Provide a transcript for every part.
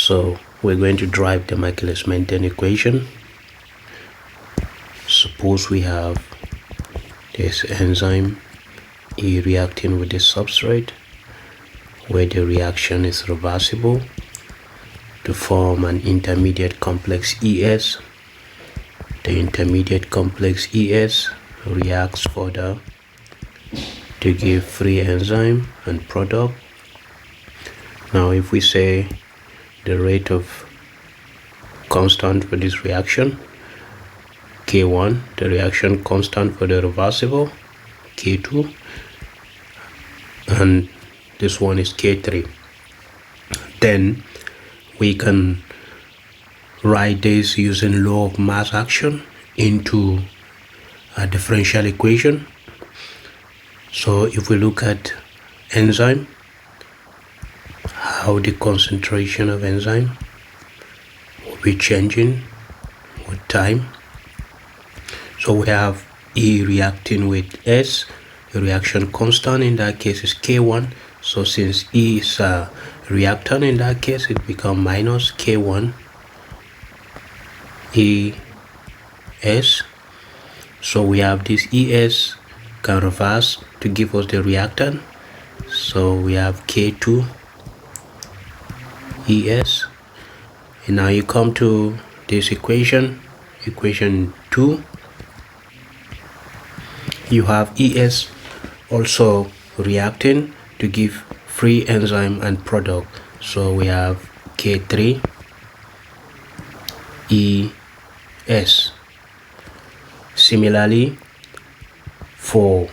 So we're going to drive the Michaelis-Menten equation. Suppose we have this enzyme E reacting with the substrate, where the reaction is reversible to form an intermediate complex ES. The intermediate complex ES reacts further to give free enzyme and product. Now if we say the rate of constant for this reaction, K1, the reaction constant for the reversible, K2, and this one is K3, then we can write this using law of mass action into a differential equation. So if we look at enzyme, how the concentration of enzyme will be changing with time. So we have E reacting with S. The reaction constant in that case is K1. So since E is a reactant in that case, it becomes minus K1 ES. So we have this ES can reverse to give us the reactant. So we have K2 ES. And now you come to this equation 2. You have ES also reacting to give free enzyme and product. So we have K3 ES. Similarly, for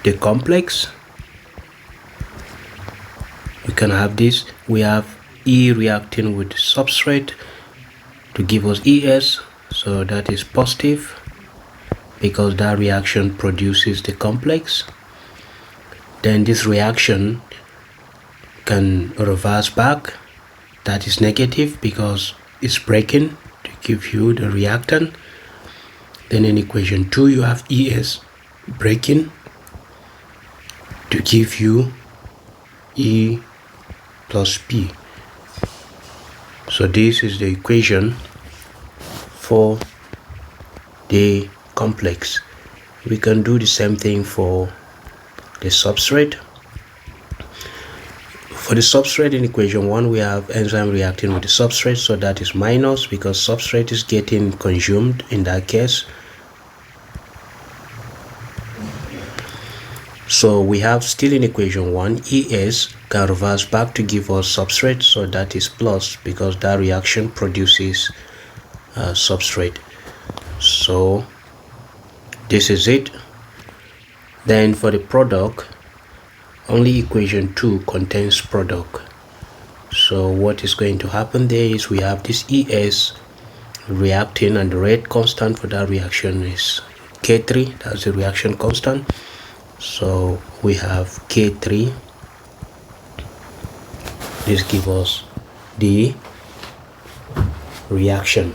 the complex, we can have this. We have E reacting with substrate to give us ES. So that is positive, because that reaction produces the complex. Then this reaction can reverse back. That is negative because it's breaking to give you the reactant. Then in equation 2 you have ES breaking to give you E plus P. So this is the equation for the complex. We can do the same thing for the substrate. For the substrate in equation 1, we have enzyme reacting with the substrate, so that is minus because substrate is getting consumed in that case. So we have still in equation 1, ES can reverse back to give us substrate, so that is plus because that reaction produces substrate. So this is it. Then for the product, only equation 2 contains product. So what is going to happen there is we have this ES reacting, and the rate constant for that reaction is K3. That's the reaction constant. So we have K3. This gives us the reaction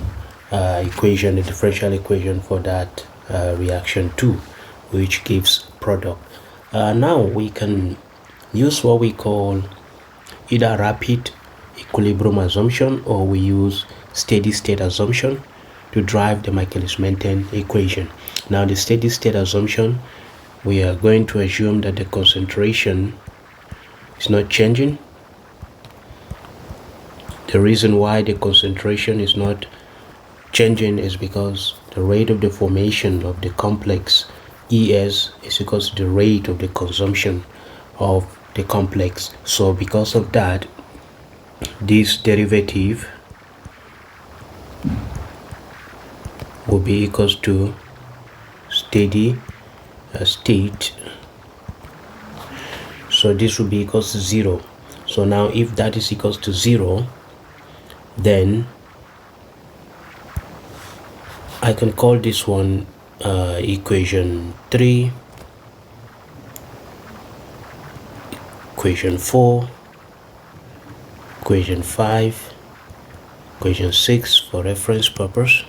equation, the differential equation for that reaction 2, which gives product. Now we can use what we call either rapid equilibrium assumption, or we use steady state assumption to drive the Michaelis-Menten equation. Now the steady state assumption, we are going to assume that the concentration is not changing. The reason why the concentration is not changing is because the rate of the formation of the complex ES is equal to the rate of the consumption of the complex. So because of that, this derivative will be equals to steady state. So this will be equals to 0. So now if that is equals to 0, then I can call this one equation 3, equation 4, equation 5, equation 6 for reference purpose.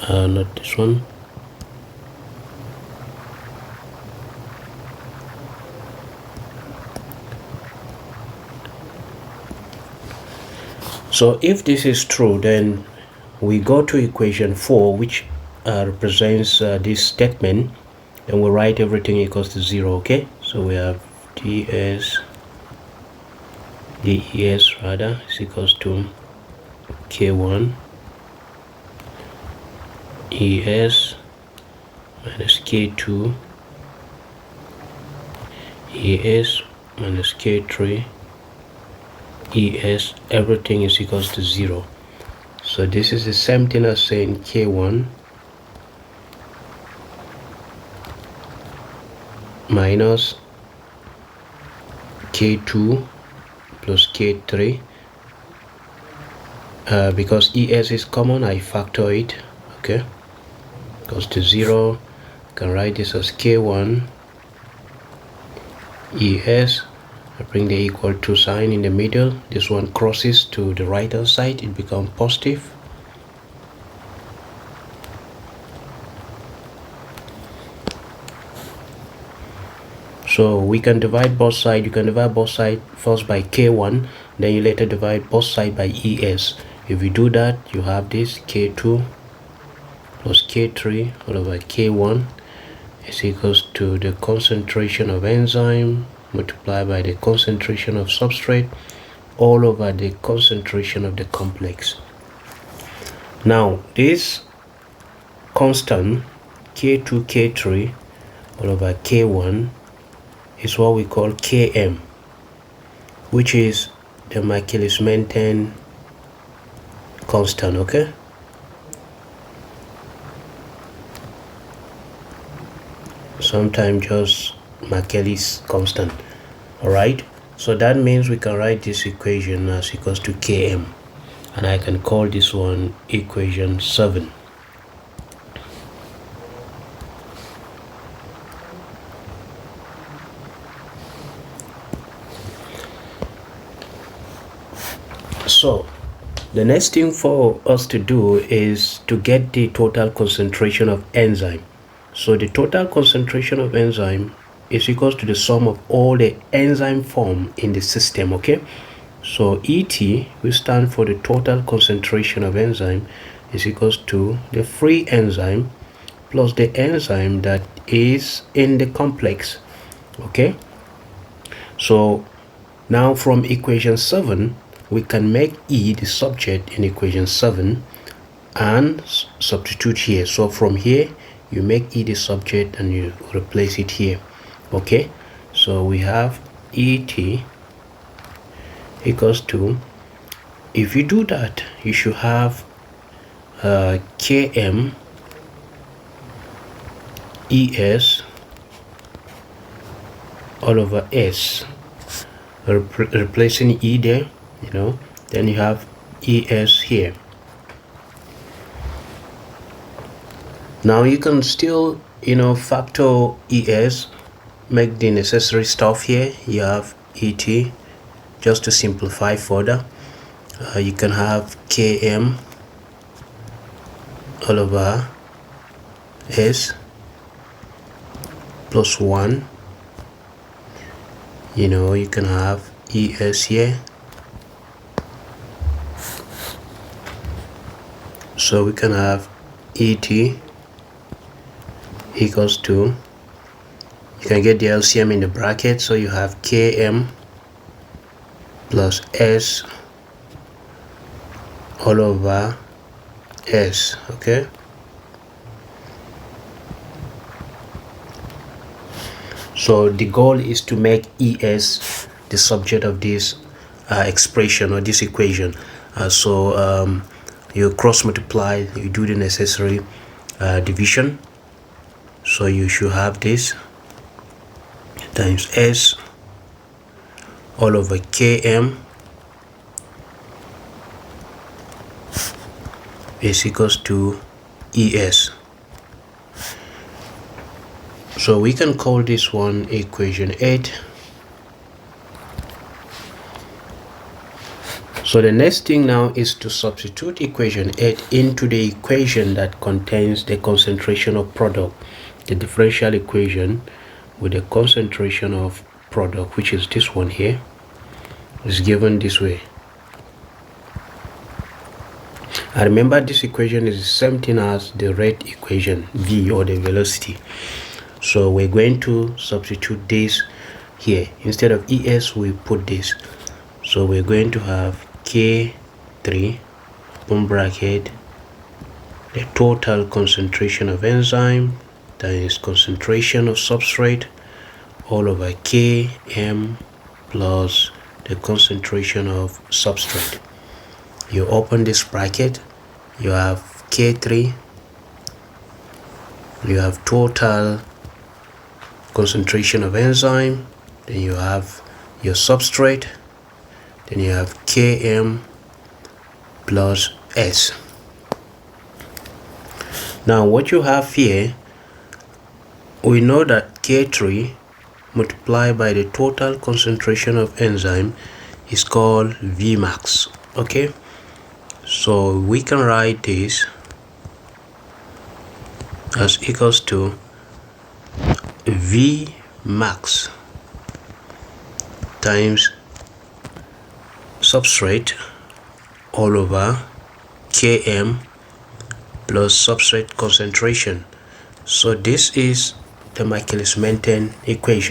Not this one. So if this is true, then we go to equation 4, which represents this statement, and we write everything equals to 0. Okay, so we have des rather is equals to k1 es minus k2 es minus k3 es, everything is equals to 0. So this is the same thing as saying k1 minus k2 plus k3. Because es is common, I factor it. Okay, goes to 0. I can write this as k1 es. I bring the equal to sign in the middle. This one crosses to the right hand side, it becomes positive. So we can divide both sides. You can divide both sides first by k1, then you later divide both sides by es. If you do that, you have this k2 plus k3 all over k1 is equals to the concentration of enzyme multiplied by the concentration of substrate all over the concentration of the complex. Now this constant k2 k3 all over k1 is what we call km, which is the Michaelis-Menten constant. Okay, sometimes just Michaelis constant. All right, so that means we can write this equation as equals to km, and I can call this one equation 7. So the next thing for us to do is to get the total concentration of enzyme. So the total concentration of enzyme is equals to the sum of all the enzyme form in the system. Okay, so ET will stand for the total concentration of enzyme is equals to the free enzyme plus the enzyme that is in the complex. Okay, so now from equation 7 we can make E the subject in equation 7 and substitute here. So from here you make E the subject and you replace it here. Okay, so we have ET equals to, if you do that, you should have km es all over s, replacing E there, then you have es here. Now you can still factor es, make the necessary stuff here. You have et, just to simplify further, you can have km all over s plus 1. You can have es here. So we can have et equals to, you can get the LCM in the bracket, so you have km plus s all over s. Okay, so the goal is to make es the subject of this expression or this equation. You cross multiply, you do the necessary division, so you should have this times s all over km is equals to es. So we can call this one equation 8. So the next thing now is to substitute equation 8 into the equation that contains the concentration of product, the differential equation with the concentration of product, which is this one here, is given this way. And remember, this equation is the same thing as the rate equation, v, or the velocity. So we're going to substitute this here. Instead of es, we put this. So we're going to have K3 open bracket, the total concentration of enzyme, that is concentration of substrate, all over Km plus the concentration of substrate. You open this bracket, you have K3, you have total concentration of enzyme, then you have your substrate, then you have Km plus S. Now what you have here, we know that K3 multiplied by the total concentration of enzyme is called Vmax. Okay, so we can write this as equals to Vmax times substrate all over Km plus substrate concentration. So this is the Michaelis-Menten equation.